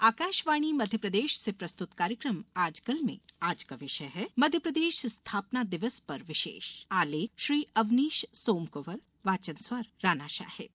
आकाशवाणी मध्य प्रदेश से प्रस्तुत कार्यक्रम आजकल में आज का विषय है मध्य प्रदेश स्थापना दिवस पर विशेष। आलेख श्री अवनीश सोमकुंवर, वाचन स्वर राणा शाहिद।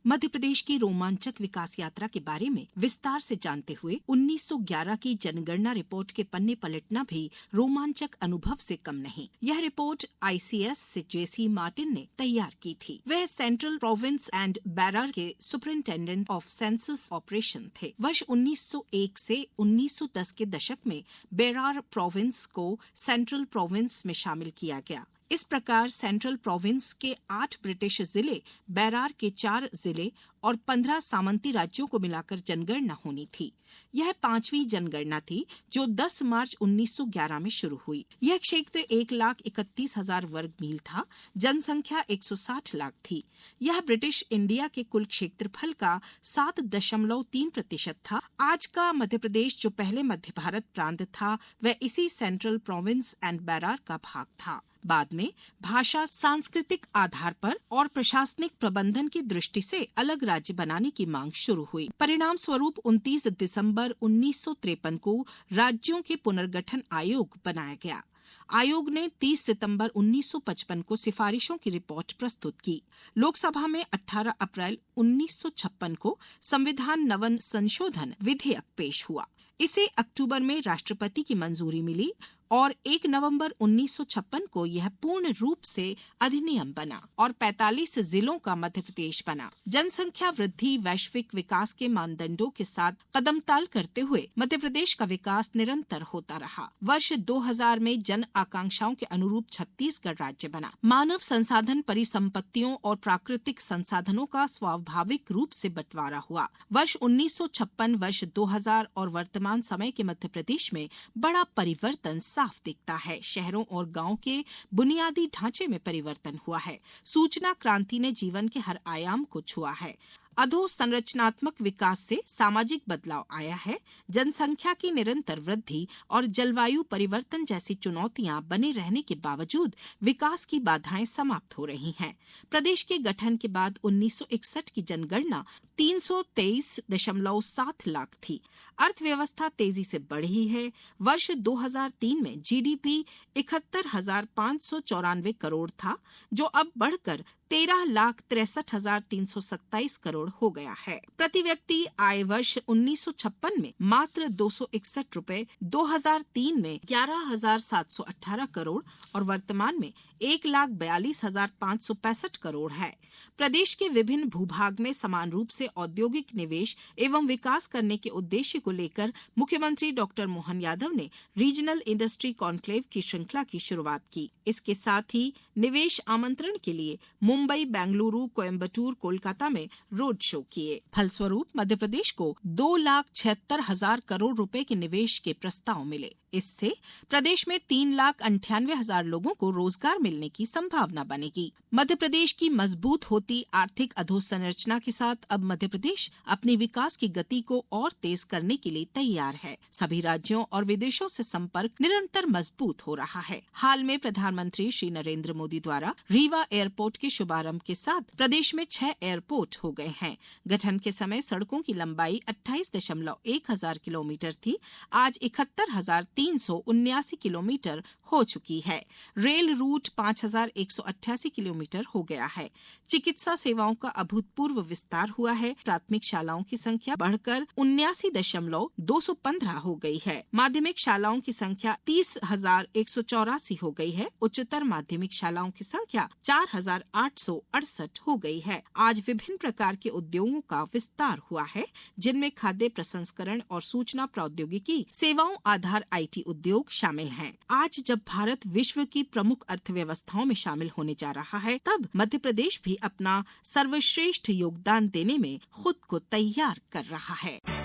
मध्य प्रदेश की रोमांचक विकास यात्रा के बारे में विस्तार से जानते हुए 1911 की जनगणना रिपोर्ट के पन्ने पलटना भी रोमांचक अनुभव से कम नहीं। यह रिपोर्ट ICS से JC मार्टिन ने तैयार की थी। वह सेंट्रल प्रोविंस एंड बैरार के सुपरिंटेंडेंट ऑफ सेंसस ऑपरेशन थे। वर्ष 1901 से 1910 के दशक में बैरार प्रोविंस को सेंट्रल प्रोविंस में शामिल किया गया। इस प्रकार सेंट्रल प्रोविंस के 8 ब्रिटिश जिले, बैरार के 4 जिले और 15 सामंती राज्यों को मिलाकर जनगणना होनी थी। यह 5वीं जनगणना थी जो 10 मार्च 1911 में शुरू हुई। यह क्षेत्र 1,31,000 वर्ग मील था। जनसंख्या 160 लाख थी। यह ब्रिटिश इंडिया के कुल क्षेत्रफल का 7.3% था। आज का मध्य प्रदेश जो पहले मध्य भारत प्रांत था, वह इसी सेंट्रल प्रोविंस एंड बैरार का भाग था। बाद में भाषा, सांस्कृतिक आधार पर और प्रशासनिक प्रबंधन की दृष्टि से अलग राज्य बनाने की मांग शुरू हुई। परिणाम स्वरूप 29 दिसंबर 1953 को राज्यों के पुनर्गठन आयोग बनाया गया। आयोग ने 30 सितंबर 1955 को सिफारिशों की रिपोर्ट प्रस्तुत की। लोकसभा में 18 अप्रैल 1956 को संविधान नवन संशोधन विधेयक पेश हुआ। इसे अक्टूबर में राष्ट्रपति की मंजूरी मिली और 1 नवंबर 1956 को यह पूर्ण रूप से अधिनियम बना और 45 जिलों का मध्य प्रदेश बना। जनसंख्या वृद्धि, वैश्विक विकास के मानदंडों के साथ कदमताल करते हुए मध्य प्रदेश का विकास निरंतर होता रहा। वर्ष 2000 में जन आकांक्षाओं के अनुरूप छत्तीसगढ़ राज्य बना। मानव संसाधन परिसंपत्तियों और प्राकृतिक संसाधनों का स्वाभाविक रूप से बंटवारा हुआ। वर्ष 1956, वर्ष 2000 और वर्तमान समय के मध्य प्रदेश में बड़ा परिवर्तन साफ दिखता है। शहरों और गांवों के बुनियादी ढांचे में परिवर्तन हुआ है। सूचना क्रांति ने जीवन के हर आयाम को छुआ है। अधोसंरचनात्मक विकास से सामाजिक बदलाव आया है। जनसंख्या की निरंतर वृद्धि और जलवायु परिवर्तन जैसी चुनौतियां बने रहने के बावजूद विकास की बाधाएं समाप्त हो रही हैं। प्रदेश के गठन के बाद 1961 की जनगणना 323.7 लाख थी। अर्थव्यवस्था तेजी से बढ़ी है। वर्ष 2003 में GDP 71,594 करोड़ था, जो अब बढ़कर 13,63,327 करोड़ हो गया है। प्रति व्यक्ति आय वर्ष 1956 में मात्र 261 रुपए, 2003 में 11,718 करोड़ और वर्तमान में 1,42,565 करोड़ है। प्रदेश के विभिन्न भूभाग में समान रूप से औद्योगिक निवेश एवं विकास करने के उद्देश्य को लेकर मुख्यमंत्री डॉक्टर मोहन यादव ने रीजनल इंडस्ट्री कॉन्क्लेव की श्रृंखला की शुरुआत की। इसके साथ ही निवेश आमंत्रण के लिए मुंबई, बेंगलुरु, कोयम्बटूर, कोलकाता में रोड शो किए। फलस्वरूप मध्य प्रदेश को 2,76,000 करोड़ रुपए के निवेश के प्रस्ताव मिले। इससे प्रदेश में 3,98,000 लोगों को रोजगार मिलने की संभावना बनेगी। मध्य प्रदेश की मजबूत होती आर्थिक अधोसंरचना के साथ अब मध्य प्रदेश अपनी विकास की गति को और तेज करने के लिए तैयार है। सभी राज्यों और विदेशों से संपर्क निरंतर मजबूत हो रहा है। हाल में प्रधानमंत्री श्री नरेंद्र मोदी द्वारा रीवा एयरपोर्ट के शुभारंभ के साथ प्रदेश में 6 एयरपोर्ट हो गए हैं। गठन के समय सड़कों की लंबाई 28,100 किलोमीटर थी। आज 71,379 किलोमीटर हो चुकी है। रेल रूट 5,188 किलोमीटर हो गया है। चिकित्सा सेवाओं का अभूतपूर्व विस्तार हुआ है। प्राथमिक शालाओं की संख्या बढ़कर 79,215 हो गई है। माध्यमिक शालाओं की संख्या 30,184 हो गई है। उच्चतर माध्यमिक शालाओं की संख्या 4,868 हो गई है। आज विभिन्न प्रकार के उद्योगों का विस्तार हुआ है, जिनमें खाद्य प्रसंस्करण और सूचना प्रौद्योगिकी सेवाओं आधार IT उद्योग शामिल हैं। आज जब भारत विश्व की प्रमुख अर्थव्यवस्थाओं में शामिल होने जा रहा है, तब मध्य प्रदेश भी अपना सर्वश्रेष्ठ योगदान देने में खुद को तैयार कर रहा है।